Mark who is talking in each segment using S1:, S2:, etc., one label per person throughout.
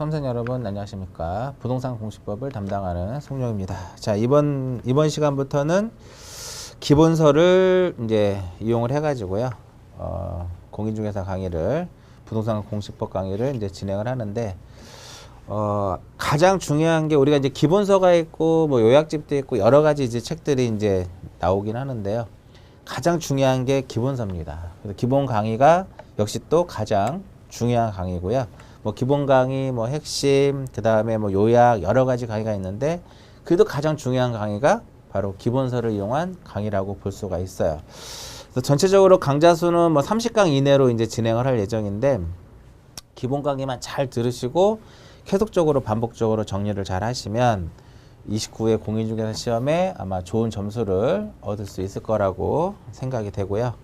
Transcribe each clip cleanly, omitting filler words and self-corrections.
S1: 수험생 여러분 안녕하십니까. 부동산 공시법을 담당하는 송룡입니다. 자, 이번 시간부터는 기본서를 이제 이용을 해가지고요. 공인중개사 강의를, 부동산 공시법 강의를 이제 진행을 하는데, 가장 중요한 게 우리가 이제 기본서가 있고, 뭐 요약집도 있고, 여러 가지 이제 책들이 이제 나오긴 하는데요. 가장 중요한 게 기본서입니다. 그래서 기본 강의가 역시 또 가장 중요한 강의고요. 뭐 기본 강의, 뭐 핵심, 그 다음에 뭐 요약, 여러 가지 강의가 있는데, 그래도 가장 중요한 강의가 바로 기본서를 이용한 강의라고 볼 수가 있어요. 그래서 전체적으로 강좌 수는 뭐 30강 이내로 이제 진행을 할 예정인데, 기본 강의만 잘 들으시고 계속적으로 반복적으로 정리를 잘 하시면 29회 공인중개사 시험에 아마 좋은 점수를 얻을 수 있을 거라고 생각이 되고요.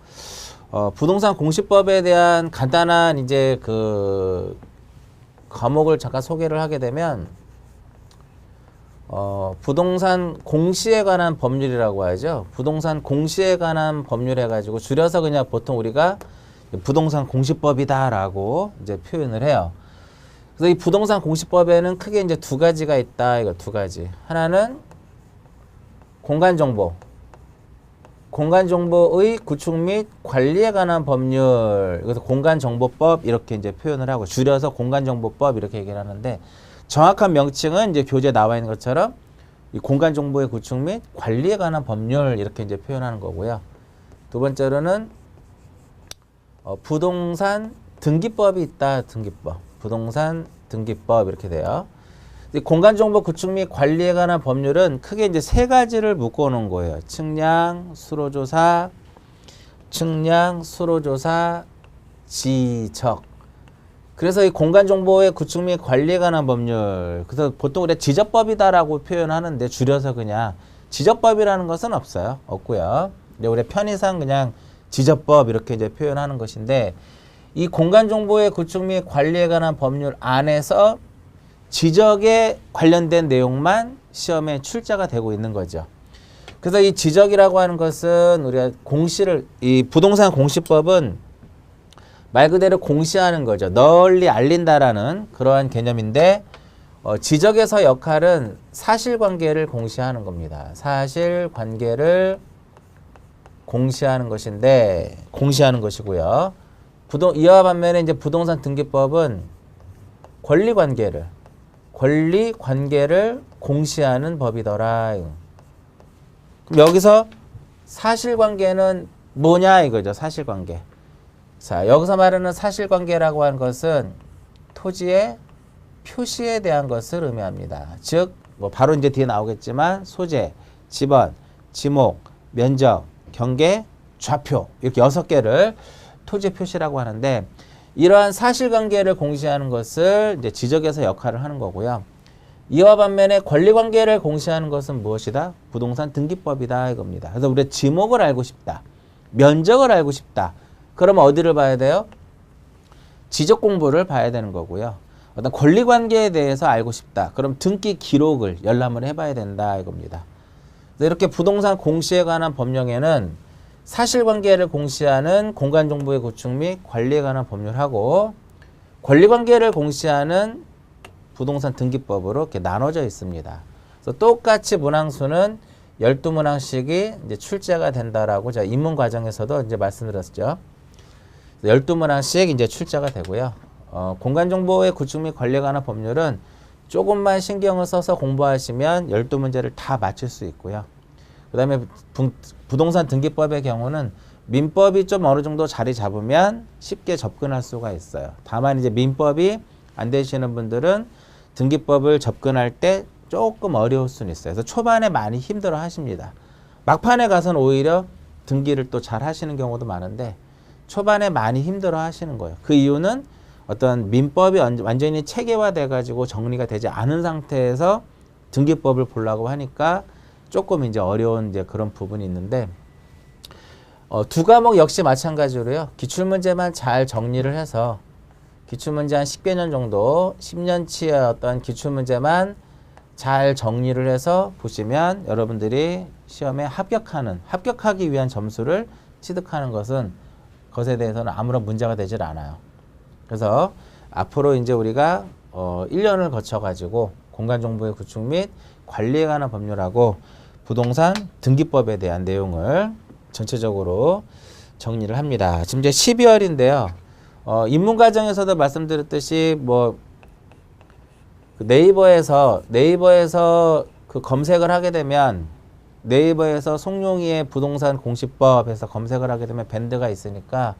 S1: 부동산 공시법에 대한 간단한 이제 그 과목을 잠깐 소개를 하게 되면, 부동산 공시에 관한 법률이라고 하죠. 부동산 공시에 관한 법률 해가지고 줄여서 그냥 보통 우리가 부동산 공시법이다라고 이제 표현을 해요. 그래서 이 부동산 공시법에는 크게 이제 두 가지가 있다. 이거 두 가지. 하나는 공간정보. 공간정보의 구축 및 관리에 관한 법률. 그래서 공간정보법 이렇게 이제 표현을 하고, 줄여서 공간정보법 이렇게 얘기를 하는데, 정확한 명칭은 이제 교재에 나와 있는 것처럼 이 공간정보의 구축 및 관리에 관한 법률 이렇게 이제 표현하는 거고요. 두 번째로는 부동산 등기법이 있다. 등기법. 부동산 등기법 이렇게 돼요. 공간정보 구축 및 관리에 관한 법률은 크게 이제 세 가지를 묶어 놓은 거예요. 측량, 수로조사, 지적. 그래서 이 공간정보의 구축 및 관리에 관한 법률, 그래서 보통 우리가 지적법이다라고 표현하는데, 줄여서 그냥 지적법이라는 것은 없고요. 우리 편의상 그냥 지적법 이렇게 이제 표현하는 것인데, 이 공간정보의 구축 및 관리에 관한 법률 안에서 지적에 관련된 내용만 시험에 출제가 되고 있는 거죠. 그래서 이 지적이라고 하는 것은 우리가 이 부동산 공시법은 말 그대로 공시하는 거죠. 널리 알린다라는 그러한 개념인데, 지적에서 역할은 사실관계를 공시하는 겁니다. 사실관계를 공시하는 것이고요. 이와 반면에 이제 부동산 등기법은 권리관계를 공시하는 법이더라. 그럼 여기서 사실관계는 뭐냐 이거죠. 사실관계. 자, 여기서 말하는 사실관계라고 하는 것은 토지의 표시에 대한 것을 의미합니다. 즉, 뭐 바로 이제 뒤에 나오겠지만 소재, 지번, 지목, 면적, 경계, 좌표 이렇게 6개를 토지 표시라고 하는데, 이러한 사실관계를 공시하는 것을 이제 지적에서 역할을 하는 거고요. 이와 반면에 권리관계를 공시하는 것은 무엇이다? 부동산 등기법이다 이겁니다. 그래서 우리가 지목을 알고 싶다, 면적을 알고 싶다. 그러면 어디를 봐야 돼요? 지적 공부를 봐야 되는 거고요. 어떤 권리관계에 대해서 알고 싶다. 그럼 등기 기록을 열람을 해봐야 된다 이겁니다. 이렇게 부동산 공시에 관한 법령에는 사실관계를 공시하는 공간정보의 구축 및 관리에 관한 법률하고, 권리관계를 공시하는 부동산 등기법으로 이렇게 나눠져 있습니다. 그래서 똑같이 문항수는 12문항씩이 이제 출제가 된다라고 제가 입문 과정에서도 이제 말씀드렸죠. 12문항씩 이제 출제가 되고요. 공간정보의 구축 및 관리에 관한 법률은 조금만 신경을 써서 공부하시면 12문제를 다 맞출 수 있고요. 그 다음에 부동산 등기법의 경우는 민법이 좀 어느 정도 자리 잡으면 쉽게 접근할 수가 있어요. 다만 이제 민법이 안 되시는 분들은 등기법을 접근할 때 조금 어려울 수는 있어요. 그래서 초반에 많이 힘들어 하십니다. 막판에 가서는 오히려 등기를 또 잘 하시는 경우도 많은데, 초반에 많이 힘들어 하시는 거예요. 그 이유는 어떤 민법이 완전히 체계화돼 가지고 정리가 되지 않은 상태에서 등기법을 보려고 하니까 조금 이제 어려운 이제 그런 부분이 있는데, 두 과목 역시 마찬가지로요. 기출문제만 잘 정리를 해서 기출문제 한 10개 년 정도, 10년치의 어떤 기출문제만 잘 정리를 해서 보시면 여러분들이 시험에 합격하기 위한 점수를 취득하는 것에 대해서는 아무런 문제가 되질 않아요. 그래서 앞으로 이제 우리가 1년을 거쳐가지고 공간정보의 구축 및 관리에 관한 법률하고 부동산 등기법에 대한 내용을 전체적으로 정리를 합니다. 지금 이제 12월인데요. 입문과정에서도 말씀드렸듯이 뭐 네이버에서 그 검색을 하게 되면 네이버에서 송룡이의 부동산 공시법에서 검색을 하게 되면 밴드가 있으니까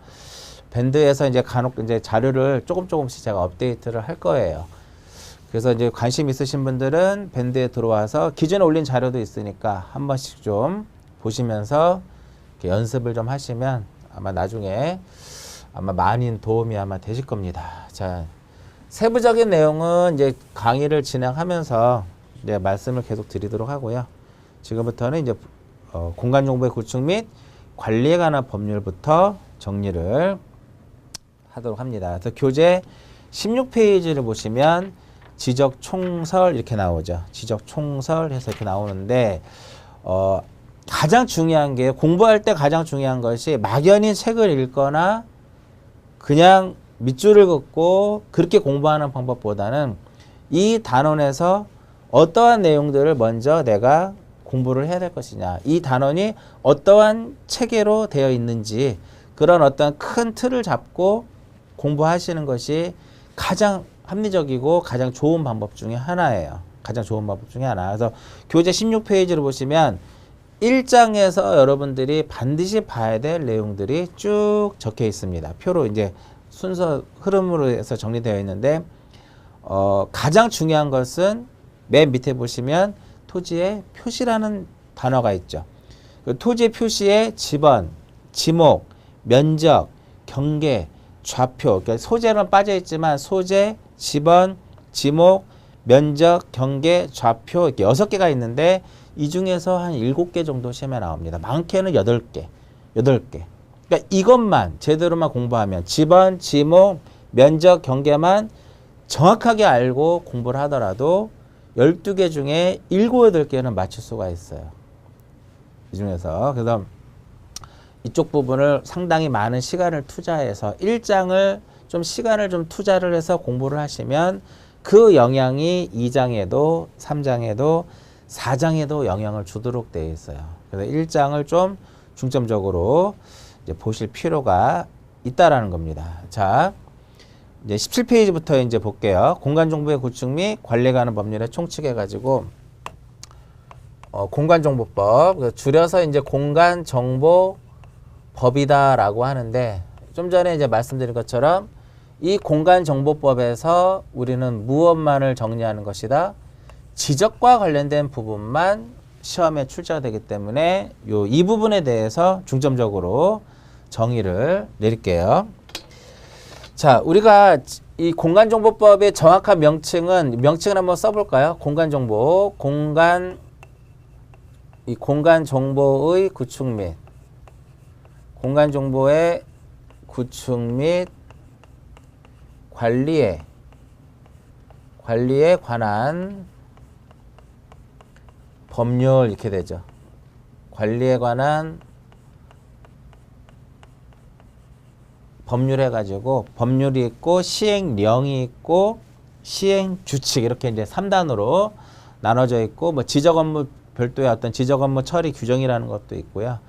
S1: 밴드에서 이제 간혹 이제 자료를 조금씩 제가 업데이트를 할 거예요. 그래서 이제 관심 있으신 분들은 밴드에 들어와서 기존에 올린 자료도 있으니까 한 번씩 좀 보시면서 이렇게 연습을 좀 하시면 아마 나중에 아마 많은 도움이 아마 되실 겁니다. 자, 세부적인 내용은 이제 강의를 진행하면서 이제 말씀을 계속 드리도록 하고요. 지금부터는 이제 공간정보의 구축 및 관리에 관한 법률부터 정리를 하도록 합니다. 그래서 교재 16페이지를 보시면 지적 총설 이렇게 나오죠. 지적 총설 해서 이렇게 나오는데 가장 중요한 게 공부할 때 가장 중요한 것이 막연히 책을 읽거나 그냥 밑줄을 긋고 그렇게 공부하는 방법보다는 이 단원에서 어떠한 내용들을 먼저 내가 공부를 해야 될 것이냐, 이 단원이 어떠한 체계로 되어 있는지 그런 어떤 큰 틀을 잡고 공부하시는 것이 가장 합리적이고 가장 좋은 방법 중에 하나예요. 가장 좋은 방법 중에 하나. 그래서 교재 16페이지를 보시면 1장에서 여러분들이 반드시 봐야 될 내용들이 쭉 적혀 있습니다. 표로 이제 순서 흐름으로 해서 정리되어 있는데 가장 중요한 것은 맨 밑에 보시면 토지의 표시라는 단어가 있죠. 그 토지의 표시에 지번, 지목, 면적, 경계, 좌표, 그러니까 소재는 빠져 있지만 소재, 지번, 지목, 면적, 경계, 좌표 이렇게 6개가 있는데 이 중에서 한 7개 정도 시험에 나옵니다. 많게는 8개. 그러니까 이것만 제대로만 공부하면 지번, 지목, 면적, 경계만 정확하게 알고 공부를 하더라도 12개 중에 7, 8개는 맞출 수가 있어요. 이 중에서. 그래서 이쪽 부분을 상당히 많은 시간을 투자해서 1장을 좀 시간을 좀 투자를 해서 공부를 하시면 그 영향이 2장에도 3장에도 4장에도 영향을 주도록 되어 있어요. 그래서 1장을 좀 중점적으로 이제 보실 필요가 있다라는 겁니다. 자, 이제 17페이지부터 이제 볼게요. 공간정보의 구축 및 관리에 관한 법률에 총칙해가지고 공간정보법 줄여서 이제 공간정보법이다라고 하는데 좀 전에 이제 말씀드린 것처럼 이 공간정보법에서 우리는 무엇만을 정리하는 것이다. 지적과 관련된 부분만 시험에 출제가 되기 때문에 이 부분에 대해서 중점적으로 정의를 내릴게요. 자, 우리가 이 공간정보법의 정확한 명칭을 한번 써볼까요? 공간정보, 이 공간정보의 구축 및 공간정보의 구축 및 관리에 관한 법률 이렇게 되죠. 관리에 관한 법률 해가지고 법률이 있고 시행령이 있고 시행규칙 이렇게 이제 3단으로 나눠져 있고 뭐 지적업무 별도의 어떤 지적업무 처리 규정이라는 것도 있고요.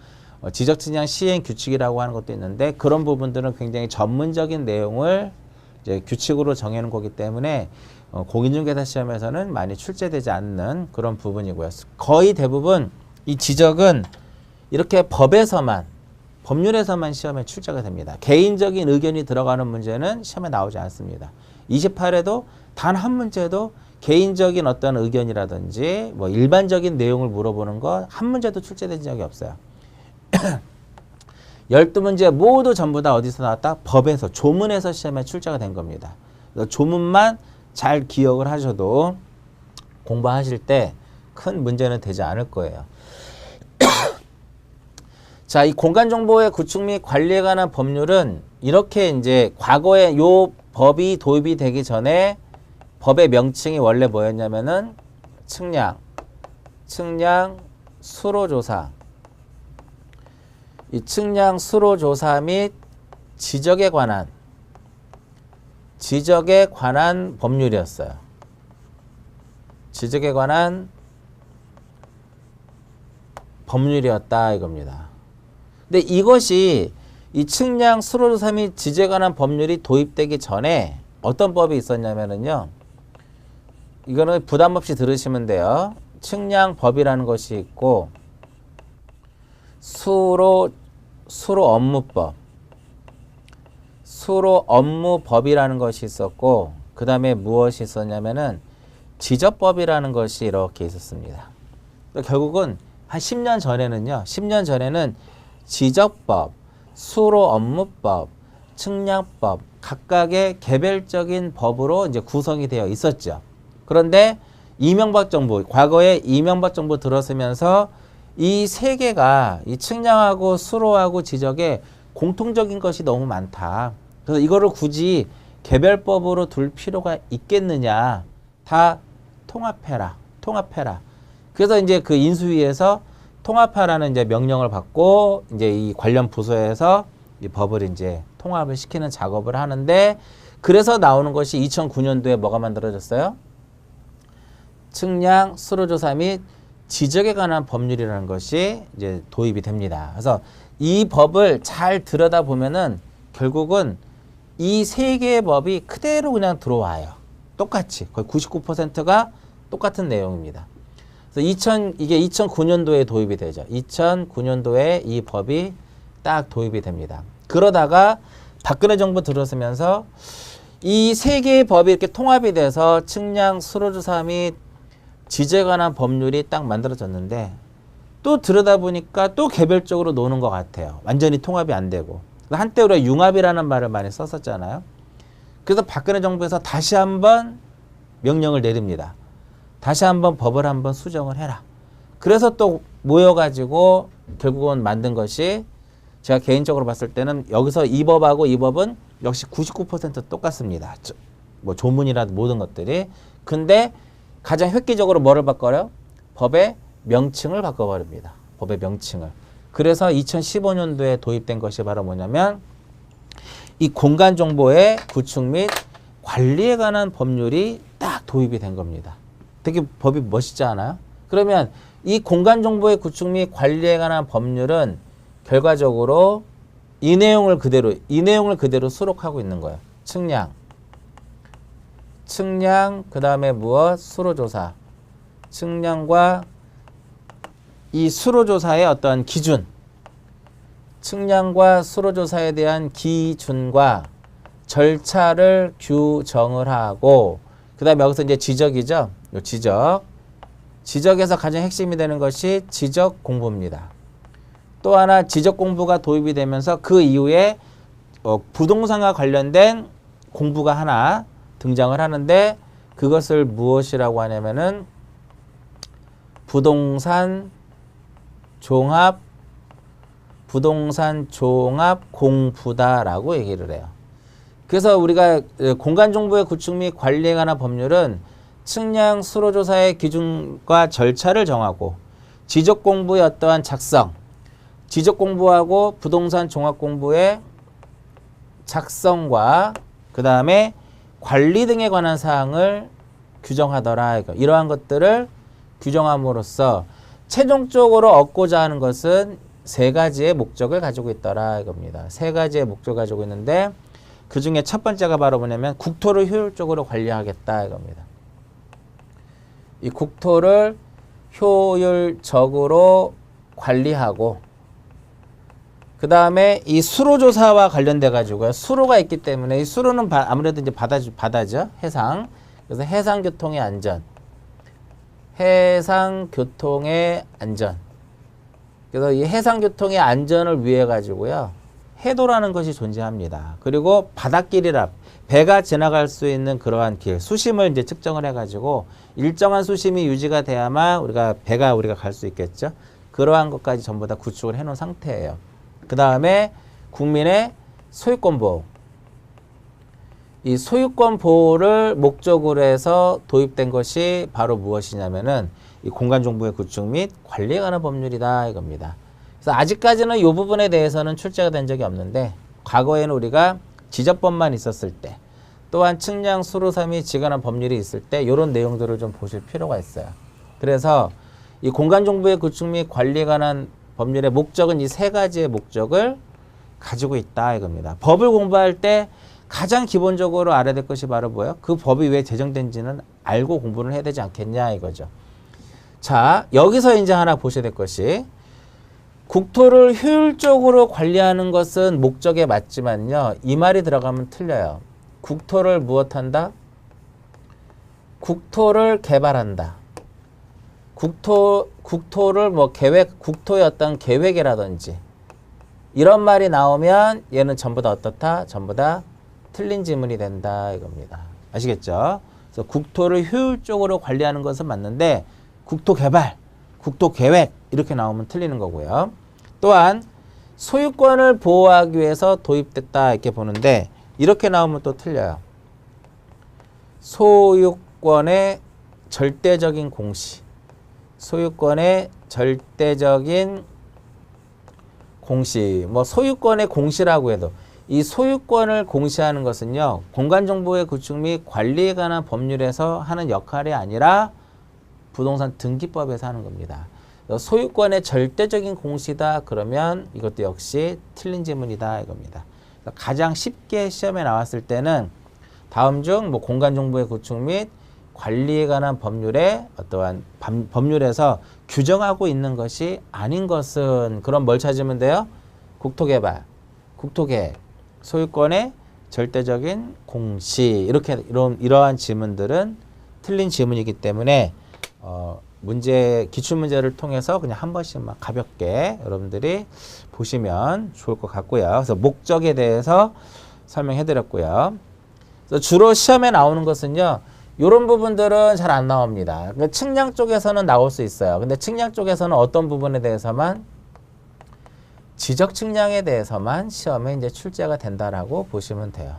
S1: 지적측량 시행규칙이라고 하는 것도 있는데 그런 부분들은 굉장히 전문적인 내용을 이제 규칙으로 정해놓은 거기 때문에 공인중개사 시험에서는 많이 출제되지 않는 그런 부분이고요. 거의 대부분 이 지적은 이렇게 법률에서만 시험에 출제가 됩니다. 개인적인 의견이 들어가는 문제는 시험에 나오지 않습니다. 28회도 단 한 문제도 개인적인 어떤 의견이라든지 뭐 일반적인 내용을 물어보는 거 한 문제도 출제된 적이 없어요. 12문제 모두 전부 다 어디서 나왔다? 법에서, 조문에서 시험에 출제가 된 겁니다. 조문만 잘 기억을 하셔도 공부하실 때 큰 문제는 되지 않을 거예요. 자, 이 공간정보의 구축 및 관리에 관한 법률은 이렇게 이제 과거에 요 법이 도입이 되기 전에 법의 명칭이 원래 뭐였냐면은 측량, 수로조사. 이 측량, 수로조사 및 지적에 관한 지적에 관한 법률이었어요. 지적에 관한 법률이었다 이겁니다. 근데 이것이 이 측량 수로조사 및 지적에 관한 법률이 도입되기 전에 어떤 법이 있었냐면은요. 이거는 부담 없이 들으시면 돼요. 측량법이라는 것이 있고 수로 업무법, 수로 업무법이라는 것이 있었고 그 다음에 무엇이 있었냐면은 지적법이라는 것이 이렇게 있었습니다. 결국은 한 10년 전에는요. 10년 전에는 지적법, 수로 업무법, 측량법 각각의 개별적인 법으로 이제 구성이 되어 있었죠. 그런데 이명박 정부, 과거에 이명박 정부 들어서면서 이 세 개가 이 측량하고 수로하고 지적에 공통적인 것이 너무 많다. 그래서 이거를 굳이 개별법으로 둘 필요가 있겠느냐. 다 통합해라. 통합해라. 그래서 이제 그 인수위에서 통합하라는 이제 명령을 받고 이제 이 관련 부서에서 이 법을 이제 통합을 시키는 작업을 하는데 그래서 나오는 것이 2009년도에 뭐가 만들어졌어요? 측량, 수로조사 및 지적에 관한 법률이라는 것이 이제 도입이 됩니다. 그래서 이 법을 잘 들여다보면은 결국은 이 세 개의 법이 그대로 그냥 들어와요. 똑같이. 거의 99%가 똑같은 내용입니다. 그래서 이게 2009년도에 도입이 되죠. 2009년도에 이 법이 딱 도입이 됩니다. 그러다가 박근혜 정부 들어서면서 이 세 개의 법이 이렇게 통합이 돼서 측량, 수로조사 및 지적에 관한 법률이 딱 만들어졌는데 또 들여다보니까 또 개별적으로 노는 것 같아요. 완전히 통합이 안 되고. 한때 우리가 융합이라는 말을 많이 썼었잖아요. 그래서 박근혜 정부에서 다시 한번 명령을 내립니다. 다시 한번 법을 한번 수정을 해라. 그래서 또 모여가지고 결국은 만든 것이 제가 개인적으로 봤을 때는 여기서 이 법하고 이 법은 역시 99% 똑같습니다. 뭐 조문이라든 모든 것들이. 근데 가장 획기적으로 뭐를 바꿔요? 법의 명칭을 바꿔버립니다. 법의 명칭을. 그래서 2015년도에 도입된 것이 바로 뭐냐면 이 공간정보의 구축 및 관리에 관한 법률이 딱 도입이 된 겁니다. 되게 법이 멋있지 않아요? 그러면 이 공간정보의 구축 및 관리에 관한 법률은 결과적으로 이 내용을 그대로 수록하고 있는 거예요. 측량, 그 다음에 무엇? 수로조사. 측량과 이 수로조사의 어떤 기준. 측량과 수로조사에 대한 기준과 절차를 규정을 하고, 그 다음에 여기서 이제 지적이죠. 요 지적. 지적에서 가장 핵심이 되는 것이 지적 공부입니다. 또 하나 지적 공부가 도입이 되면서 그 이후에 부동산과 관련된 공부가 하나 등장을 하는데 그것을 무엇이라고 하냐면은 부동산 종합 공부다라고 얘기를 해요. 그래서 우리가 공간정보의 구축 및 관리에 관한 법률은 측량 수로조사의 기준과 절차를 정하고 지적 공부의 어떠한 작성, 지적 공부하고 부동산 종합 공부의 작성과 그 다음에 관리 등에 관한 사항을 규정하더라. 이러한 것들을 규정함으로써 최종적으로 얻고자 하는 것은 세 가지의 목적을 가지고 있더라 이겁니다. 세 가지의 목적을 가지고 있는데 그 중에 첫 번째가 바로 뭐냐면 국토를 효율적으로 관리하겠다 이겁니다. 이 국토를 효율적으로 관리하고 그 다음에 이 수로조사와 관련돼 가지고요. 수로가 있기 때문에 이 수로는 아무래도 이제 바다죠. 해상. 그래서 해상교통의 안전. 그래서 이 해상교통의 안전을 위해 가지고요. 해도라는 것이 존재합니다. 그리고 바닷길이라 배가 지나갈 수 있는 그러한 길, 수심을 이제 측정을 해 가지고 일정한 수심이 유지가 돼야만 배가 갈 수 있겠죠. 그러한 것까지 전부 다 구축을 해 놓은 상태예요. 그 다음에 국민의 소유권 보호. 이 소유권 보호를 목적으로 해서 도입된 것이 바로 무엇이냐면은 이 공간정보의 구축 및 관리에 관한 법률이다 이겁니다. 그래서 아직까지는 이 부분에 대해서는 출제가 된 적이 없는데 과거에는 우리가 지적법만 있었을 때 또한 측량, 수로섬이 지관한 법률이 있을 때 이런 내용들을 좀 보실 필요가 있어요. 그래서 이 공간정보의 구축 및 관리에 관한 법률의 목적은 이 세 가지의 목적을 가지고 있다 이겁니다. 법을 공부할 때 가장 기본적으로 알아야 될 것이 바로 뭐예요? 그 법이 왜 제정된지는 알고 공부를 해야 되지 않겠냐 이거죠. 자, 여기서 이제 하나 보셔야 될 것이 국토를 효율적으로 관리하는 것은 목적에 맞지만요. 이 말이 들어가면 틀려요. 국토를 무엇한다? 국토를 개발한다. 국토를 뭐 국토의 어떤 계획이라든지 이런 말이 나오면 얘는 전부 다 어떻다? 전부 다 틀린 지문이 된다 이겁니다. 아시겠죠? 그래서 국토를 효율적으로 관리하는 것은 맞는데 국토 개발, 국토 계획 이렇게 나오면 틀리는 거고요. 또한 소유권을 보호하기 위해서 도입됐다 이렇게 보는데 이렇게 나오면 또 틀려요. 소유권의 절대적인 공시. 소유권의 절대적인 공시. 뭐 소유권의 공시라고 해도 이 소유권을 공시하는 것은요. 공간정보의 구축 및 관리에 관한 법률에서 하는 역할이 아니라 부동산 등기법에서 하는 겁니다. 소유권의 절대적인 공시다 그러면 이것도 역시 틀린 지문이다 이겁니다. 가장 쉽게 시험에 나왔을 때는 다음 중 뭐 공간정보의 구축 및 관리에 관한 법률에 어떠한 법률에서 규정하고 있는 것이 아닌 것은 그럼 뭘 찾으면 돼요? 국토개발, 국토계획, 소유권의 절대적인 공시 이렇게 이러한 지문들은 틀린 지문이기 때문에 기출문제를 통해서 그냥 한 번씩만 가볍게 여러분들이 보시면 좋을 것 같고요. 그래서 목적에 대해서 설명해 드렸고요. 그래서 주로 시험에 나오는 것은요. 이런 부분들은 잘 안 나옵니다. 그러니까 측량 쪽에서는 나올 수 있어요. 근데 측량 쪽에서는 어떤 부분에 대해서만 지적 측량에 대해서만 시험에 이제 출제가 된다라고 보시면 돼요.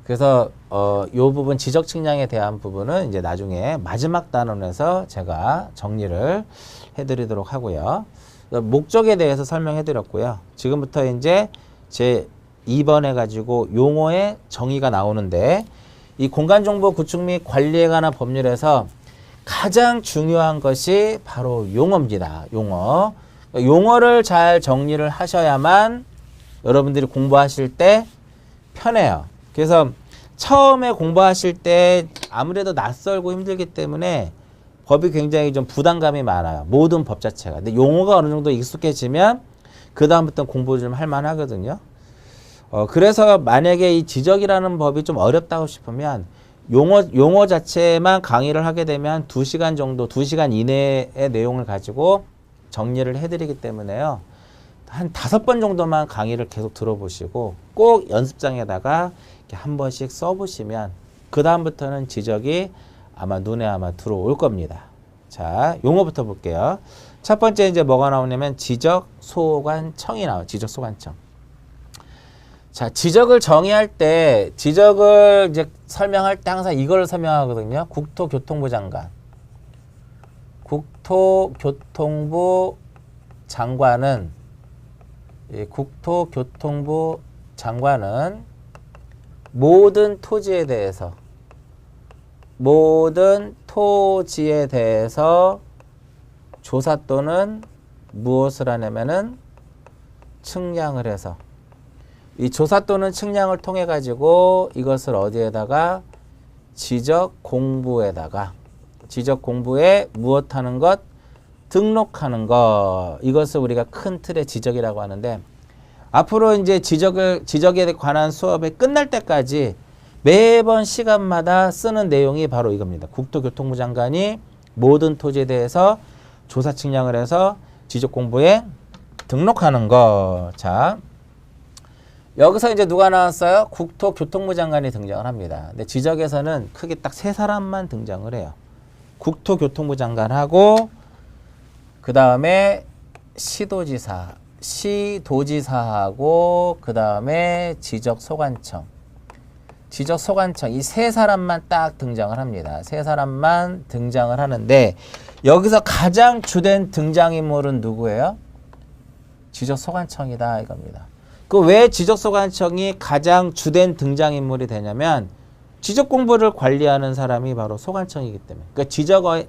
S1: 그래서 이 부분 지적 측량에 대한 부분은 이제 나중에 마지막 단원에서 제가 정리를 해드리도록 하고요. 목적에 대해서 설명해 드렸고요. 지금부터 이제 제 2번 해가지고 용어의 정의가 나오는데 이 공간정보 구축 및 관리에 관한 법률에서 가장 중요한 것이 바로 용어입니다. 용어. 용어를 잘 정리를 하셔야만 여러분들이 공부하실 때 편해요. 그래서 처음에 공부하실 때 아무래도 낯설고 힘들기 때문에 법이 굉장히 좀 부담감이 많아요. 모든 법 자체가. 근데 용어가 어느 정도 익숙해지면 그 다음부터 공부 좀 할 만하거든요. 그래서 만약에 이 지적이라는 법이 좀 어렵다고 싶으면 용어 자체만 강의를 하게 되면 2시간 정도, 2시간 이내의 내용을 가지고 정리를 해드리기 때문에요. 한 5번 정도만 강의를 계속 들어보시고 꼭 연습장에다가 이렇게 한 번씩 써보시면 그 다음부터는 지적이 아마 눈에 들어올 겁니다. 자, 용어부터 볼게요. 첫 번째 이제 뭐가 나오냐면 지적 소관청이 나와요. 지적 소관청. 자, 지적을 정의할 때, 지적을 이제 설명할 때 항상 이걸 설명하거든요. 국토교통부 장관. 국토교통부 장관은, 국토교통부 장관은 모든 토지에 대해서 조사 또는 무엇을 하냐면은 측량을 해서 이 조사 또는 측량을 통해 가지고 이것을 어디에다가 지적 공부에 무엇하는 것 등록하는 것 이것을 우리가 큰 틀의 지적이라고 하는데 앞으로 이제 지적에 관한 수업이 끝날 때까지 매번 시간마다 쓰는 내용이 바로 이겁니다. 국토교통부 장관이 모든 토지에 대해서 조사 측량을 해서 지적 공부에 등록하는 것. 자. 여기서 이제 누가 나왔어요? 국토교통부 장관이 등장을 합니다. 근데 지적에서는 크게 딱 3사람만 등장을 해요. 국토교통부 장관하고 그 다음에 시도지사하고 그 다음에 지적소관청 이 3사람만 딱 등장을 합니다. 3사람만 등장을 하는데 여기서 가장 주된 등장인물은 누구예요? 지적소관청이다 이겁니다. 그 왜 지적소관청이 가장 주된 등장인물이 되냐면 지적 공부를 관리하는 사람이 바로 소관청이기 때문에. 그러니까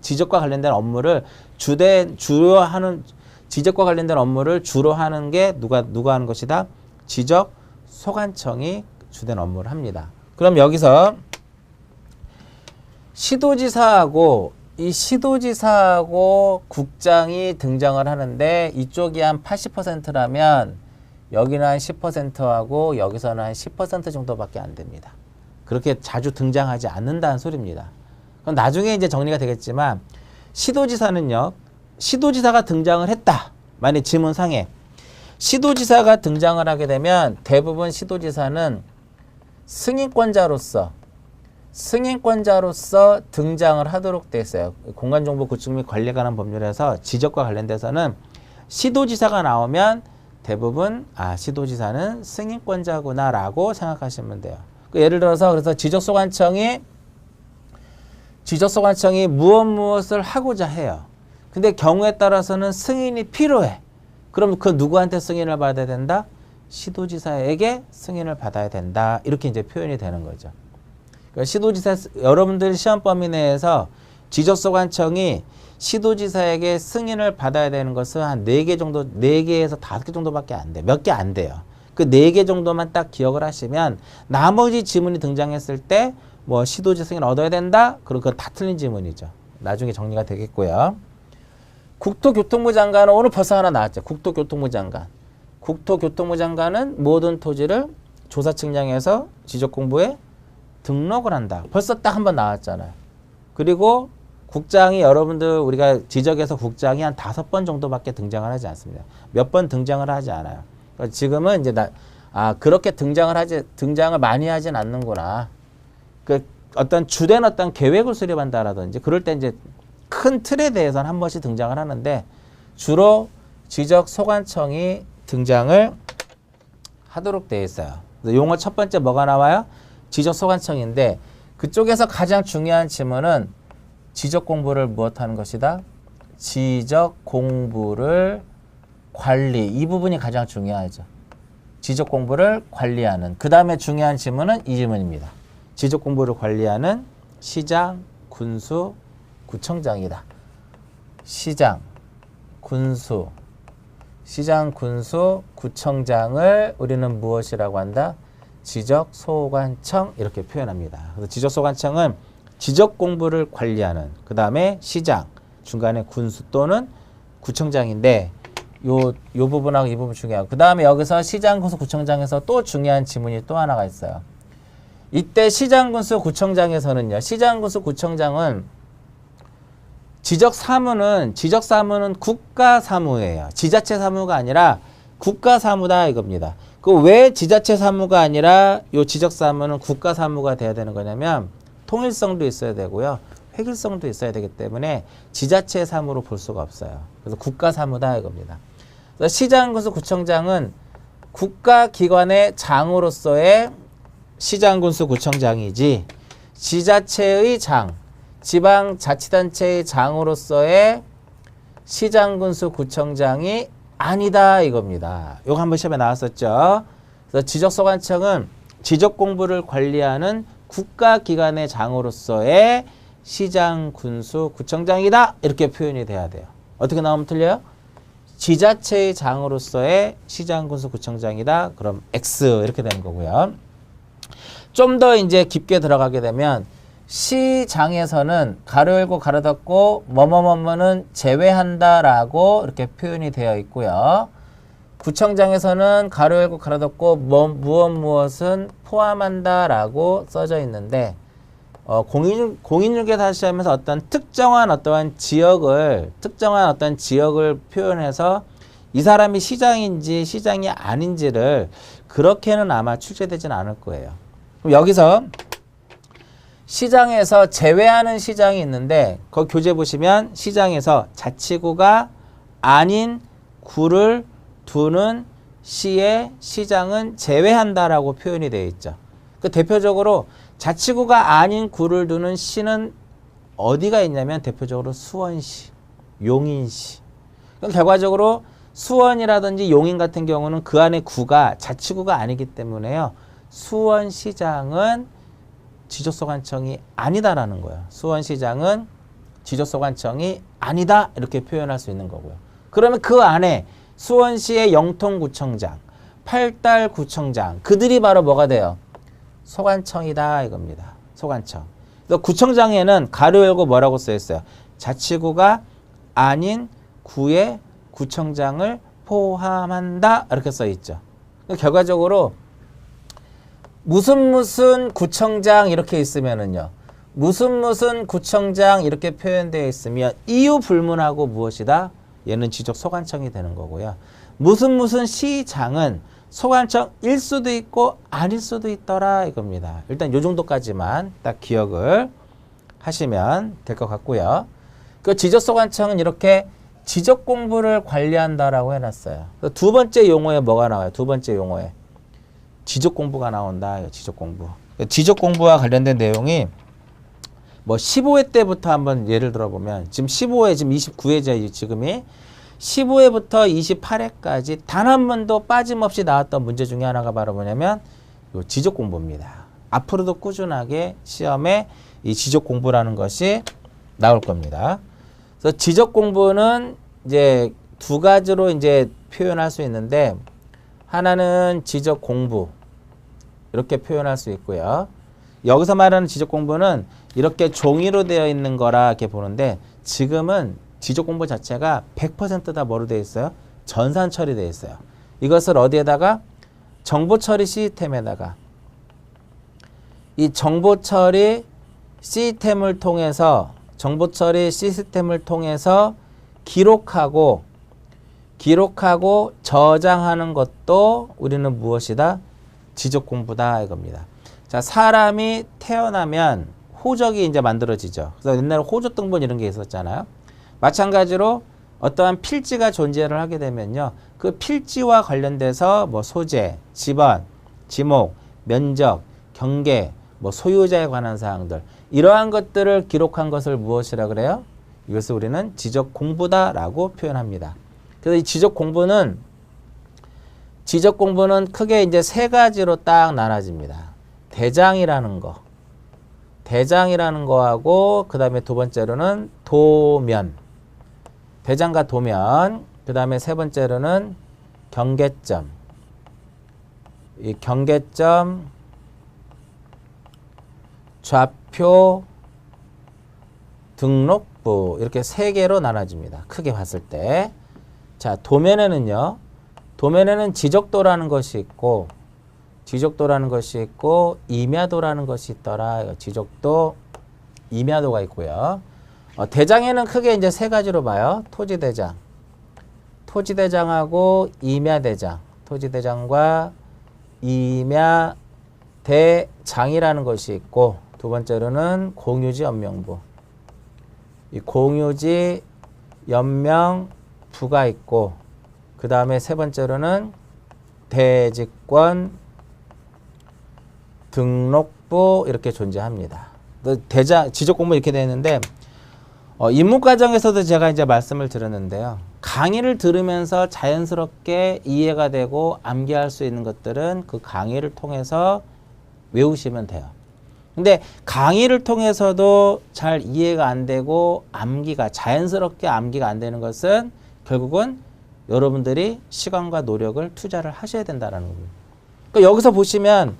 S1: 지적과 관련된 업무를 주로 하는, 지적과 관련된 업무를 주로 하는 게 누가 하는 것이다? 지적 소관청이 주된 업무를 합니다. 그럼 여기서 시도지사하고 국장이 등장을 하는데 이쪽이 한 80%라면 여기는 한 10%하고 여기서는 한 10% 정도밖에 안 됩니다. 그렇게 자주 등장하지 않는다는 소리입니다. 그럼 나중에 이제 정리가 되겠지만 시도지사는요. 시도지사가 등장을 했다. 만약 지문상에 시도지사가 등장을 하게 되면 대부분 시도지사는 승인권자로서 등장을 하도록 돼 있어요. 공간정보 구축 및 관리에 관한 법률에서 지적과 관련돼서는 시도지사가 나오면 대부분 시도지사는 승인권자구나라고 생각하시면 돼요. 예를 들어서 그래서 지적소관청이 무엇을 하고자 해요. 근데 경우에 따라서는 승인이 필요해. 그럼 그 누구한테 승인을 받아야 된다? 시도지사에게 승인을 받아야 된다. 이렇게 이제 표현이 되는 거죠. 그러니까 시도지사, 여러분들 시험 범위 내에서 지적소관청이 시도지사에게 승인을 받아야 되는 것은 한 4개 정도, 4개에서 5개 정도밖에 안 돼요. 몇 개 안 돼요. 그 4개 정도만 딱 기억을 하시면 나머지 지문이 등장했을 때 뭐 시도지사 승인을 얻어야 된다? 그럼 그거 다 틀린 지문이죠. 나중에 정리가 되겠고요. 국토교통부 장관은 오늘 벌써 하나 나왔죠. 국토교통부 장관. 국토교통부 장관은 모든 토지를 조사 측량해서 지적공부에 등록을 한다. 벌써 딱 한 번 나왔잖아요. 그리고 국장이 여러분들 우리가 지적에서 국장이 한 5번 정도밖에 등장을 하지 않습니다. 몇 번 등장을 하지 않아요. 그러니까 지금은 이제 그렇게 등장을 많이 하진 않는구나. 그 어떤 주된 어떤 계획을 수립한다라든지 그럴 때 이제 큰 틀에 대해서는 한 번씩 등장을 하는데 주로 지적 소관청이 등장을 하도록 되어 있어요. 용어 첫 번째 뭐가 나와요? 지적 소관청인데 그쪽에서 가장 중요한 지문은 지적 공부를 무엇하는 것이다? 지적 공부를 관리. 이 부분이 가장 중요하죠. 지적 공부를 관리하는. 그 다음에 중요한 지문은 이 지문입니다. 지적 공부를 관리하는 시장, 군수, 구청장이다. 시장, 군수, 구청장을 우리는 무엇이라고 한다? 지적소관청 이렇게 표현합니다. 그래서 지적소관청은 지적 공부를 관리하는 그 다음에 시장, 중간에 군수 또는 구청장인데 요 부분하고 이 부분 중요하고 그 다음에 여기서 시장, 군수, 구청장에서 또 중요한 지문이 또 하나가 있어요. 이때 시장, 군수, 구청장에서는요. 시장, 군수, 구청장은 지적사무는 국가사무예요. 지자체 사무가 아니라 국가사무다 이겁니다. 그 왜 지자체 사무가 아니라 요 지적사무는 국가사무가 돼야 되는 거냐면 통일성도 있어야 되고요. 획일성도 있어야 되기 때문에 지자체 사무로 볼 수가 없어요. 그래서 국가사무다 이겁니다. 그래서 시장, 군수, 구청장은 국가기관의 장으로서의 시장, 군수, 구청장이지 지자체의 장, 지방자치단체의 장으로서의 시장, 군수, 구청장이 아니다 이겁니다. 요거 한번 시험에 나왔었죠. 그래서 지적소관청은 지적공부를 관리하는 국가기관의 장으로서의 시장, 군수, 구청장이다 이렇게 표현이 돼야 돼요. 어떻게 나오면 틀려요? 지자체의 장으로서의 시장, 군수, 구청장이다. 그럼 X 이렇게 되는 거고요. 좀 더 이제 깊게 들어가게 되면 시장에서는 가로 열고 가로 닫고 뭐뭐뭐뭐는 제외한다라고 이렇게 표현이 되어 있고요. 구청장에서는 가로 열고 가로 닫고 무엇은 포함한다라고 써져 있는데 공인중개사 시험에서 어떤 특정한 어떤 지역을 표현해서 이 사람이 시장인지 시장이 아닌지를 그렇게는 아마 출제되지는 않을 거예요. 그럼 여기서 시장에서 제외하는 시장이 있는데 거기 교재 보시면 시장에서 자치구가 아닌 구를 두는 시의 시장은 제외한다라고 표현이 되어 있죠. 그 대표적으로 자치구가 아닌 구를 두는 시는 어디가 있냐면 대표적으로 수원시, 용인시. 그럼 결과적으로 수원이라든지 용인 같은 경우는 그 안에 구가 자치구가 아니기 때문에요. 수원시장은 지적소관청이 아니다라는 거예요. 수원시장은 지적소관청이 아니다 이렇게 표현할 수 있는 거고요. 그러면 그 안에 수원시의 영통구청장, 팔달구청장 그들이 바로 뭐가 돼요? 소관청이다 이겁니다. 소관청. 그래서 구청장에는 가로 열고 뭐라고 써 있어요? 자치구가 아닌 구의 구청장을 포함한다 이렇게 써 있죠. 결과적으로 무슨 구청장 이렇게 있으면은요. 무슨 구청장 이렇게 표현되어 있으면 이유 불문하고 무엇이다? 얘는 지적 소관청이 되는 거고요. 무슨 시장은 소관청일 수도 있고 아닐 수도 있더라 이겁니다. 일단 요 정도까지만 딱 기억을 하시면 될 것 같고요. 그 지적 소관청은 이렇게 지적 공부를 관리한다라고 해놨어요. 두 번째 용어에 뭐가 나와요? 두 번째 용어에 지적 공부가 나온다. 지적 공부. 지적 공부와 관련된 내용이 뭐 15회 때부터 한번 예를 들어보면 지금 15회 지금 29회죠. 지금이 15회부터 28회까지 단 한 번도 빠짐없이 나왔던 문제 중에 하나가 바로 뭐냐면 요 지적 공부입니다. 앞으로도 꾸준하게 시험에 이 지적 공부라는 것이 나올 겁니다. 그래서 지적 공부는 이제 두 가지로 이제 표현할 수 있는데 하나는 지적 공부 이렇게 표현할 수 있고요. 여기서 말하는 지적 공부는 이렇게 종이로 되어 있는 거라 이렇게 보는데 지금은 지적 공부 자체가 100% 다 뭐로 되어 있어요? 전산 처리되어 있어요. 이것을 어디에다가? 정보 처리 시스템에다가 이 정보 처리 시스템을 통해서 기록하고 저장하는 것도 우리는 무엇이다? 지적 공부다 이겁니다. 자, 사람이 태어나면 호적이 이제 만들어지죠. 그래서 옛날에 호적 등본 이런 게 있었잖아요. 마찬가지로 어떠한 필지가 존재를 하게 되면요. 그 필지와 관련돼서 뭐 소재, 지번, 지목, 면적, 경계, 뭐 소유자에 관한 사항들 이러한 것들을 기록한 것을 무엇이라 그래요? 이것을 우리는 지적 공부다라고 표현합니다. 그래서 이 지적 공부는 크게 이제 세 가지로 딱 나눠집니다. 대장이라는 거하고 그 다음에 두 번째로는 도면, 대장과 도면, 그 다음에 세 번째로는 경계점, 이 경계점, 좌표, 등록부 이렇게 세 개로 나눠집니다. 크게 봤을 때. 자, 도면에는 지적도라는 것이 있고 임야도라는 것이 있더라. 지적도, 임야도가 있고요. 대장에는 크게 이제 세 가지로 봐요. 토지대장하고 임야대장, 토지대장과 임야대장이라는 것이 있고 두 번째로는 공유지 연명부, 이 공유지 연명부가 있고 그 다음에 세 번째로는 대지권 등록부 이렇게 존재합니다. 지적 공부 이렇게 되어 있는데 입문 과정에서도 제가 이제 말씀을 드렸는데요. 강의를 들으면서 자연스럽게 이해가 되고 암기할 수 있는 것들은 그 강의를 통해서 외우시면 돼요. 근데 강의를 통해서도 잘 이해가 안 되고 자연스럽게 암기가 안 되는 것은 결국은 여러분들이 시간과 노력을 투자를 하셔야 된다는 겁니다. 그러니까 여기서 보시면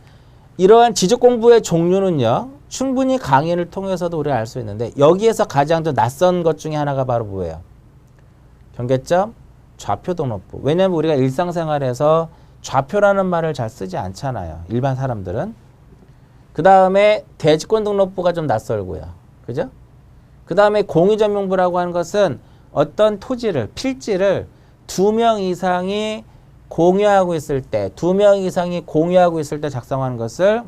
S1: 이러한 지적 공부의 종류는요. 충분히 강의를 통해서도 우리가 알 수 있는데 여기에서 가장 더 낯선 것 중에 하나가 바로 뭐예요? 경계점, 좌표 등록부. 왜냐하면 우리가 일상생활에서 좌표라는 말을 잘 쓰지 않잖아요. 일반 사람들은. 그 다음에 대지권 등록부가 좀 낯설고요. 그죠? 그 다음에 공유전명부라고 하는 것은 어떤 토지를, 필지를 2명 이상이 공유하고 있을 때 작성하는 것을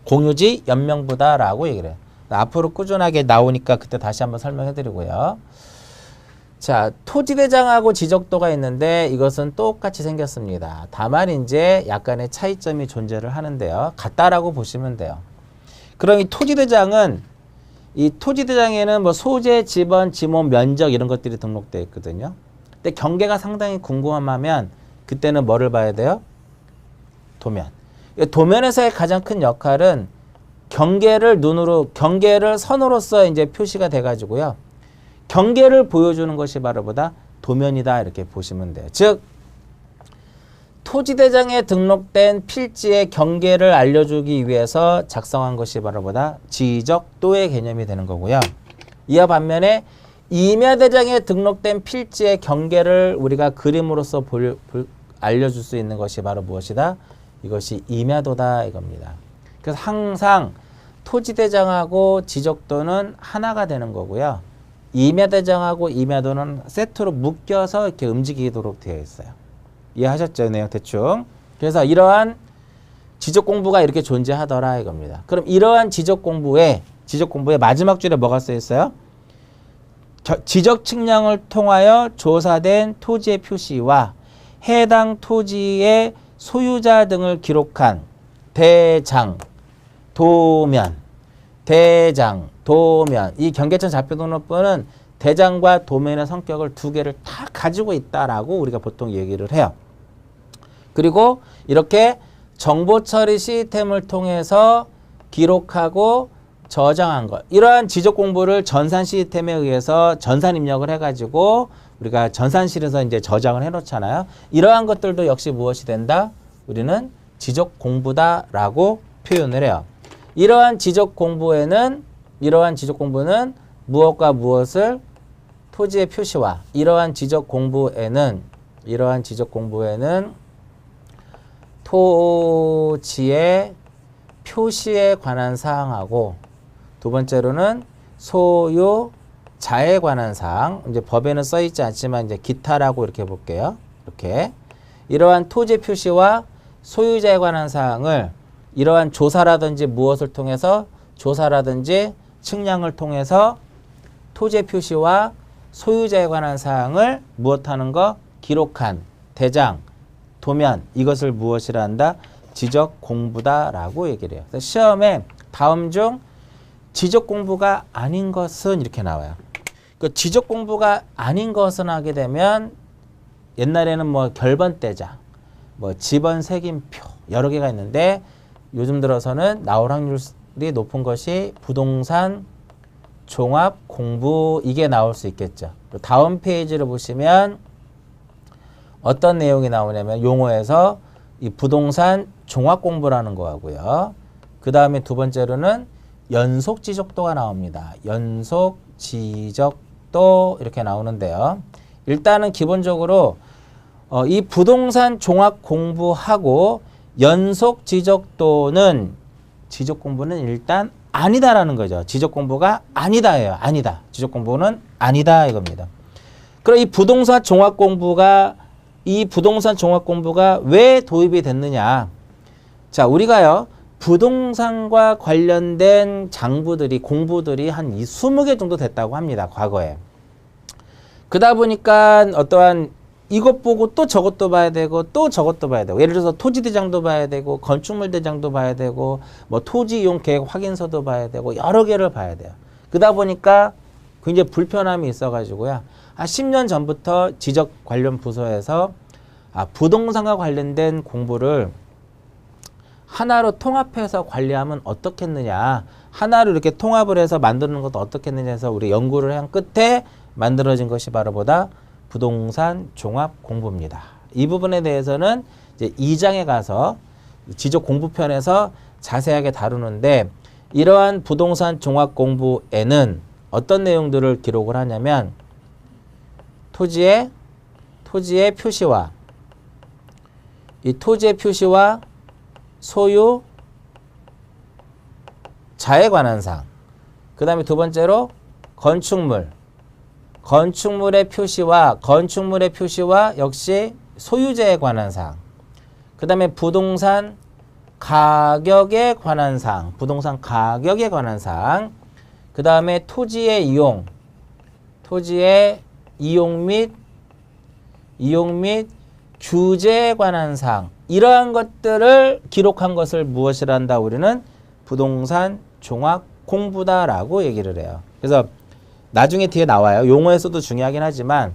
S1: 공유지 연명부다라고 얘기를 해요. 앞으로 꾸준하게 나오니까 그때 다시 한번 설명해 드리고요. 자, 토지대장하고 지적도가 있는데 이것은 똑같이 생겼습니다. 다만 이제 약간의 차이점이 존재를 하는데요. 같다라고 보시면 돼요. 그럼 이 토지대장에는 뭐 소재, 지번, 지목, 면적 이런 것들이 등록되어 있거든요. 근데 경계가 상당히 궁금하면 그때는 뭐를 봐야 돼요? 도면. 도면에서의 가장 큰 역할은 경계를 경계를 선으로서 이제 표시가 돼가지고요. 경계를 보여주는 것이 바로 보다 도면이다 이렇게 보시면 돼요. 즉 토지대장에 등록된 필지의 경계를 알려주기 위해서 작성한 것이 바로 보다 지적도의 개념이 되는 거고요. 이와 반면에 임야대장에 등록된 필지의 경계를 우리가 그림으로써 알려줄 수 있는 것이 바로 무엇이다? 이것이 임야도다 이겁니다. 그래서 항상 토지대장하고 지적도는 하나가 되는 거고요. 임야대장하고 임야도는 세트로 묶여서 이렇게 움직이도록 되어 있어요. 이해하셨죠? 내용 대충. 그래서 이러한 지적 공부가 이렇게 존재하더라 이겁니다. 그럼 이러한 지적 공부의 마지막 줄에 뭐가 써 있어요? 지적 측량을 통하여 조사된 토지의 표시와 해당 토지의 소유자 등을 기록한 대장, 도면, 이 경계천 좌표등록부는 대장과 도면의 성격을 두 개를 다 가지고 있다라고 우리가 보통 얘기를 해요. 그리고 이렇게 정보 처리 시스템을 통해서 기록하고 저장한 것. 이러한 지적 공부를 전산 시스템에 의해서 전산 입력을 해가지고 우리가 전산실에서 이제 저장을 해놓잖아요. 이러한 것들도 역시 무엇이 된다? 우리는 지적 공부다라고 표현을 해요. 이러한 지적 공부는 무엇과 무엇을 토지의 표시와 이러한 지적 공부에는 토지의 표시에 관한 사항하고 두 번째로는 소유자에 관한 사항, 이제 법에는 써 있지 않지만 이제 기타라고 이렇게 볼게요. 이렇게 이러한 토지 표시와 소유자에 관한 사항을 이러한 조사라든지 무엇을 통해서 조사라든지 측량을 통해서 토지 표시와 소유자에 관한 사항을 무엇하는 거? 기록한 대장, 도면 이것을 무엇이라 한다? 지적 공부다라고 얘기를 해요. 그래서 시험에 다음 중 지적 공부가 아닌 것은 이렇게 나와요. 그 지적 공부가 아닌 것은 하게 되면 옛날에는 뭐 결번대장, 뭐 지번 색임표 여러 개가 있는데 요즘 들어서는 나올 확률이 높은 것이 부동산 종합 공부 이게 나올 수 있겠죠. 다음 페이지를 보시면 어떤 내용이 나오냐면 용어에서 이 부동산 종합 공부라는 거하고요. 그 다음에 두 번째로는 연속 지적도가 나옵니다. 연속 지적도 이렇게 나오는데요. 일단은 기본적으로 이 부동산 종합 공부하고 연속 지적도는 지적 공부는 일단 아니다라는 거죠. 지적 공부가 아니다예요. 아니다. 지적 공부는 아니다 이겁니다. 그럼 이 부동산 종합 공부가 왜 도입이 됐느냐? 자, 우리가요. 부동산과 관련된 공부들이 한 20개 정도 됐다고 합니다. 과거에. 그러다 보니까 어떠한 이것 보고 또 저것도 봐야 되고 또 저것도 봐야 되고 예를 들어서 토지대장도 봐야 되고 건축물 대장도 봐야 되고 뭐 토지 이용 계획 확인서도 봐야 되고 여러 개를 봐야 돼요. 그러다 보니까 굉장히 불편함이 있어가지고요. 한 10년 전부터 지적 관련 부서에서 부동산과 관련된 공부를 하나로 통합해서 관리하면 어떻겠느냐. 하나로 이렇게 통합을 해서 만드는 것도 어떻겠느냐 해서 우리 연구를 한 끝에 만들어진 것이 바로 부동산 종합 공부입니다. 이 부분에 대해서는 이제 2장에 가서 지적 공부편에서 자세하게 다루는데 이러한 부동산 종합 공부에는 어떤 내용들을 기록을 하냐면 토지의 표시와 이 토지의 표시와 소유자에 관한 사항. 그 다음에 두 번째로 건축물의 표시와 역시 소유자에 관한 사항. 그 다음에 부동산 가격에 관한 사항. 그 다음에 토지의 이용 및 규제에 관한 사항. 이러한 것들을 기록한 것을 무엇이라 한다? 우리는 부동산 종합 공부다라고 얘기를 해요. 그래서 나중에 뒤에 나와요. 용어에서도 중요하긴 하지만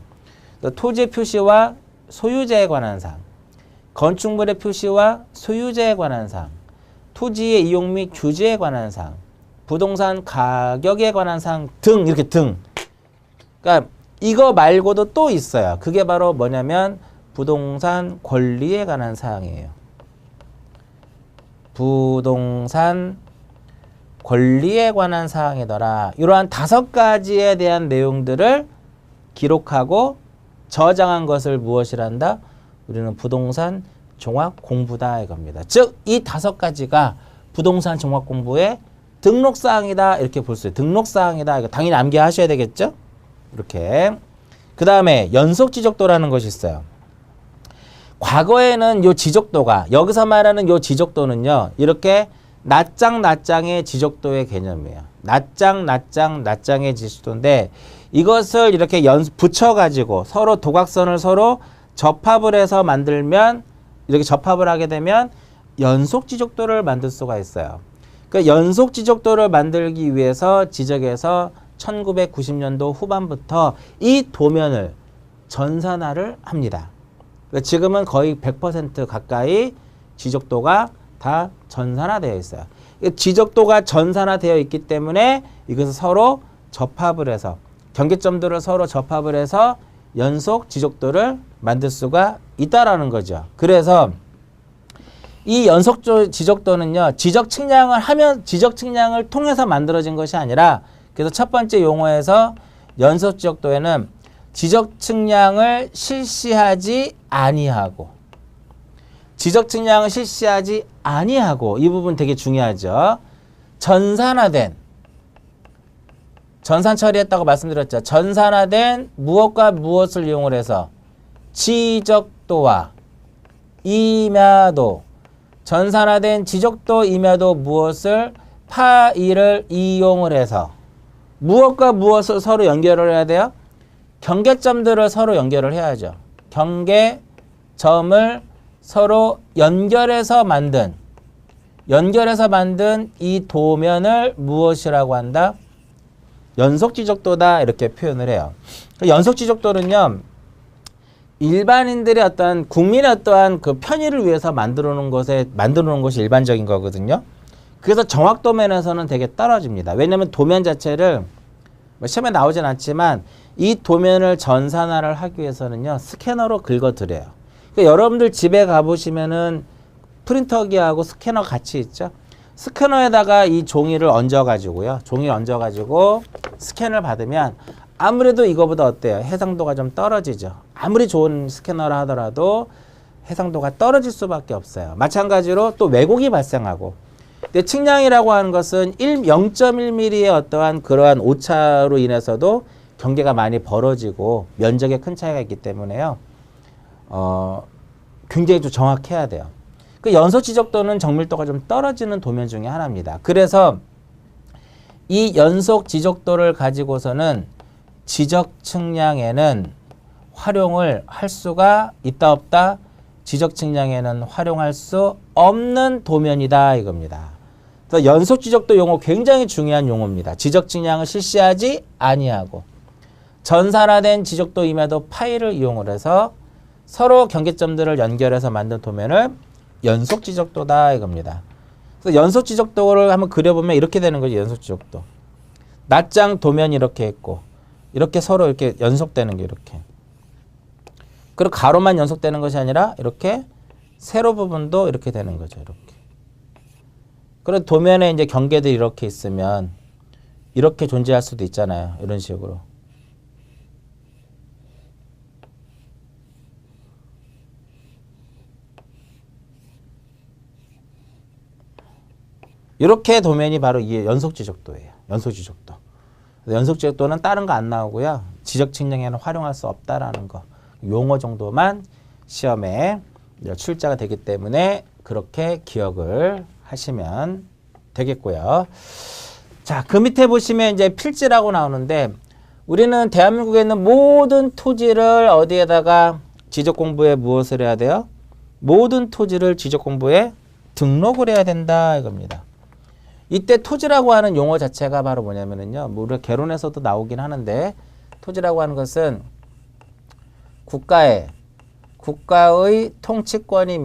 S1: 토지의 표시와 소유자에 관한 사항, 건축물의 표시와 소유자에 관한 사항, 토지의 이용 및 규제에 관한 사항, 부동산 가격에 관한 사항 등 이렇게 등. 그러니까 이거 말고도 또 있어요. 그게 바로 뭐냐면 부동산 권리에 관한 사항이에요. 부동산 권리에 관한 사항이더라. 이러한 5가지에 대한 내용들을 기록하고 저장한 것을 무엇이란다? 우리는 부동산 종합 공부다 이겁니다. 즉, 이 5가지가 부동산 종합 공부의 등록사항이다 이렇게 볼 수 있어요. 등록사항이다. 이거 당연히 암기하셔야 되겠죠? 이렇게. 그 다음에 연속지적도라는 것이 있어요. 과거에는 요 지적도가, 여기서 말하는 요 지적도는요, 이렇게 낱장의 지적도의 개념이에요. 낱장의 지적도인데, 이것을 이렇게 붙여가지고 서로 도각선을 서로 접합을 해서 만들면, 이렇게 접합을 하게 되면 연속지적도를 만들 수가 있어요. 그 연속지적도를 만들기 위해서 지적에서 1990년도 후반부터 이 도면을 전산화를 합니다. 지금은 거의 100% 가까이 지적도가 다 전산화되어 있어요. 지적도가 전산화되어 있기 때문에 이것을 서로 접합을 해서 경계점들을 서로 접합을 해서 연속 지적도를 만들 수가 있다라는 거죠. 그래서 이 연속 지적도는요, 지적 측량을 통해서 만들어진 것이 아니라, 그래서 첫 번째 용어에서 연속 지적도에는 지적 측량을 실시하지 아니하고, 이 부분 되게 중요하죠. 전산 처리했다고 말씀드렸죠. 전산화된 무엇과 무엇을 이용을 해서 지적도와 임야도, 전산화된 지적도, 임야도 무엇을 파일을 이용을 해서 무엇과 무엇을 서로 연결을 해야 돼요? 경계점들을 서로 연결을 해야죠. 경계점을 서로 연결해서 만든 이 도면을 무엇이라고 한다? 연속지적도다 이렇게 표현을 해요. 연속지적도는요, 일반인들의 어떠한 국민의 어떠한 그 편의를 위해서 만들어 놓은 것이 일반적인 거거든요. 그래서 정확도 면에서는 되게 떨어집니다. 왜냐하면 도면 자체를 시험에 나오진 않지만 이 도면을 전산화를 하기 위해서는요, 스캐너로 긁어드려요. 그러니까 여러분들 집에 가보시면은 프린터기하고 스캐너 같이 있죠. 스캐너에다가 이 종이를 얹어가지고요. 스캔을 받으면 아무래도 이거보다 어때요? 해상도가 좀 떨어지죠. 아무리 좋은 스캐너라 하더라도 해상도가 떨어질 수밖에 없어요. 마찬가지로 또 왜곡이 발생하고. 근데 측량이라고 하는 것은 0.1mm의 어떠한 그러한 오차로 인해서도 경계가 많이 벌어지고 면적에 큰 차이가 있기 때문에요. 굉장히 좀 정확해야 돼요. 그 연속 지적도는 정밀도가 좀 떨어지는 도면 중에 하나입니다. 그래서 이 연속 지적도를 가지고서는 지적 측량에는 활용을 할 수가 있다 없다? 지적 측량에는 활용할 수 없는 도면이다 이겁니다. 그래서 연속 지적도 용어 굉장히 중요한 용어입니다. 지적 측량을 실시하지 아니하고 전산화된 지적도 임야도 파일을 이용을 해서 서로 경계점들을 연결해서 만든 도면을 연속 지적도다 이겁니다. 그래서 연속 지적도를 한번 그려보면 이렇게 되는 거죠. 연속 지적도. 낱장 도면이 이렇게 있고 이렇게 서로 이렇게 연속되는 게 이렇게. 그리고 가로만 연속되는 것이 아니라 이렇게 세로 부분도 이렇게 되는 거죠. 이렇게. 그리고 도면에 이제 경계들이 이렇게 있으면 이렇게 존재할 수도 있잖아요. 이런 식으로. 이렇게 도면이 바로 이 연속지적도예요. 연속지적도. 연속지적도는 다른 거 안 나오고요. 지적 측량에는 활용할 수 없다라는 거. 용어 정도만 시험에 출제가 되기 때문에 그렇게 기억을 하시면 되겠고요. 자, 그 밑에 보시면 이제 필지라고 나오는데 우리는 대한민국에 있는 모든 토지를 어디에다가 지적 공부에 무엇을 해야 돼요? 모든 토지를 지적 공부에 등록을 해야 된다 이겁니다. 이때 토지라고 하는 용어 자체가 바로 뭐냐면요. 우리가 개론에서도 나오긴 하는데 토지라고 하는 것은 국가의 국가의 통치권이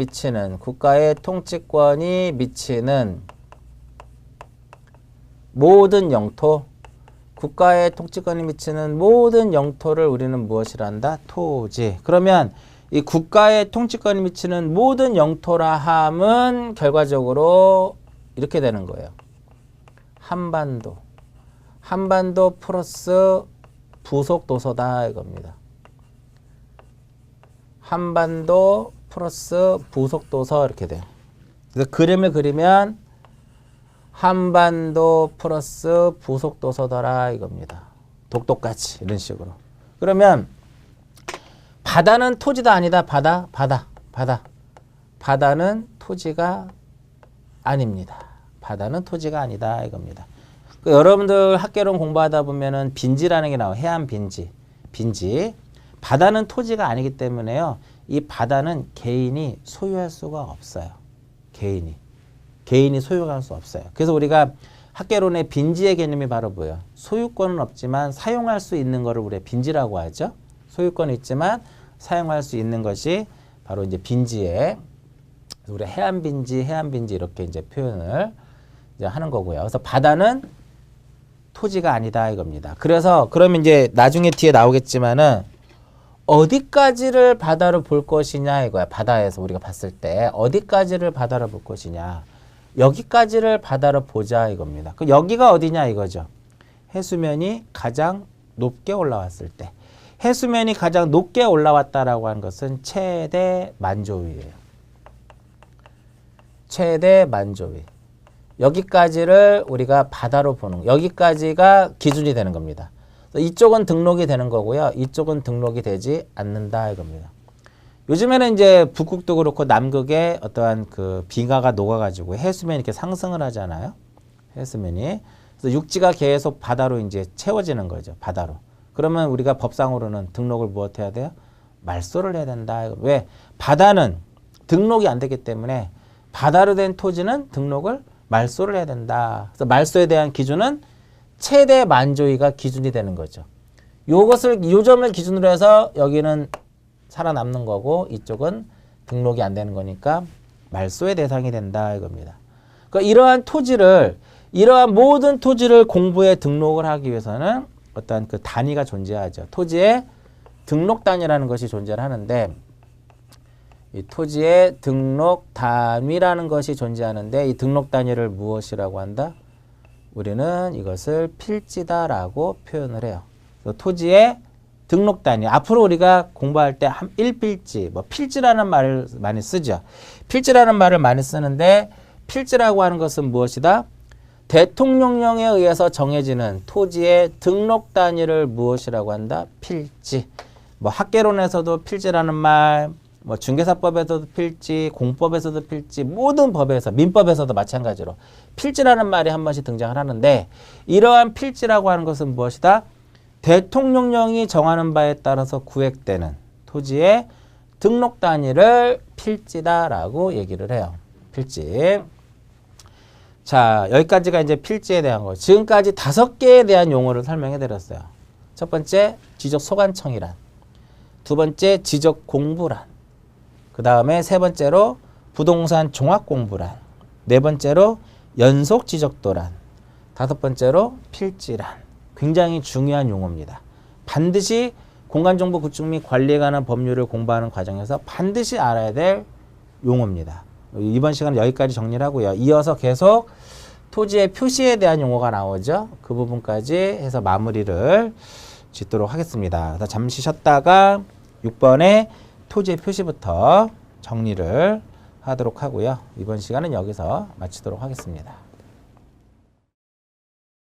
S1: 미치는 모든 영토, 국가의 통치권이 미치는 모든 영토를 우리는 무엇이란다? 토지. 그러면 이 국가의 통치권이 미치는 모든 영토라 함은 결과적으로 이렇게 되는 거예요. 한반도 플러스 부속도서다 이겁니다. 한반도 플러스 부속도서 이렇게 돼요. 그래서 그림을 그리면 한반도 플러스 부속도서더라 이겁니다. 독도까지 이런 식으로. 그러면 바다는 토지도 아니다. 바다는 토지가 아닙니다. 바다는 토지가 아니다 이겁니다. 여러분들 학개론 공부하다 보면은 빈지라는 게 나와요. 해안 빈지. 바다는 토지가 아니기 때문에요. 이 바다는 개인이 소유할 수가 없어요. 개인이 소유할 수 없어요. 그래서 우리가 학개론의 빈지의 개념이 바로 뭐예요? 소유권은 없지만 사용할 수 있는 거를 우리가 빈지라고 하죠. 소유권은 있지만 사용할 수 있는 것이 바로 이제 빈지에 우리 해안 빈지 이렇게 이제 표현을 이제 하는 거고요. 그래서 바다는 토지가 아니다 이겁니다. 그래서 그러면 이제 나중에 뒤에 나오겠지만은 어디까지를 바다로 볼 것이냐 이거야. 바다에서 우리가 봤을 때 어디까지를 바다로 볼 것이냐. 여기까지를 바다로 보자 이겁니다. 그 여기가 어디냐 이거죠. 해수면이 가장 높게 올라왔을 때. 해수면이 가장 높게 올라왔다라고 하는 것은 최대 만조위예요. 최대 만조위. 여기까지를 우리가 바다로 보는 여기까지가 기준이 되는 겁니다. 이쪽은 등록이 되는 거고요. 이쪽은 등록이 되지 않는다 이겁니다. 요즘에는 이제 북극도 그렇고 남극에 어떠한 그 빙하가 녹아가지고 해수면이 이렇게 상승을 하잖아요. 해수면이. 그래서 육지가 계속 바다로 이제 채워지는 거죠. 바다로. 그러면 우리가 법상으로는 등록을 무엇해야 돼요? 말소를 해야 된다. 왜? 바다는 등록이 안 되기 때문에 바다로 된 토지는 등록을 말소를 해야 된다. 그래서 말소에 대한 기준은 최대 만조위가 기준이 되는 거죠. 요 점을 기준으로 해서 여기는 살아남는 거고 이쪽은 등록이 안 되는 거니까 말소의 대상이 된다 이겁니다. 그러니까 이러한 모든 토지를 공부에 등록을 하기 위해서는 어떤 그 단위가 존재하죠. 토지의 등록 단위라는 것이 존재를 하는데 이 토지의 등록 단위라는 것이 존재하는데 이 등록 단위를 무엇이라고 한다? 우리는 이것을 필지다라고 표현을 해요. 토지의 등록 단위. 앞으로 우리가 공부할 때 1필지, 필지라는 말을 많이 쓰죠. 필지라는 말을 많이 쓰는데 필지라고 하는 것은 무엇이다? 대통령령에 의해서 정해지는 토지의 등록 단위를 무엇이라고 한다? 필지. 학개론에서도 필지라는 말, 중개사법에서도 필지, 공법에서도 필지, 모든 법에서, 민법에서도 마찬가지로 필지라는 말이 한 번씩 등장을 하는데 이러한 필지라고 하는 것은 무엇이다? 대통령령이 정하는 바에 따라서 구획되는 토지의 등록 단위를 필지다라고 얘기를 해요. 필지. 자, 여기까지가 이제 필지에 대한 거. 지금까지 5개에 대한 용어를 설명해 드렸어요. 첫 번째, 지적 소관청이란. 두 번째, 지적 공부란. 그 다음에 세 번째로 부동산 종합공부란. 네 번째로 연속 지적도란. 다섯 번째로 필지란. 굉장히 중요한 용어입니다. 반드시 공간정보 구축 및 관리에 관한 법률을 공부하는 과정에서 반드시 알아야 될 용어입니다. 이번 시간은 여기까지 정리를 하고요. 이어서 계속 토지의 표시에 대한 용어가 나오죠. 그 부분까지 해서 마무리를 짓도록 하겠습니다. 잠시 쉬었다가 6번의 토지의 표시부터 정리를 하도록 하고요. 이번 시간은 여기서 마치도록 하겠습니다.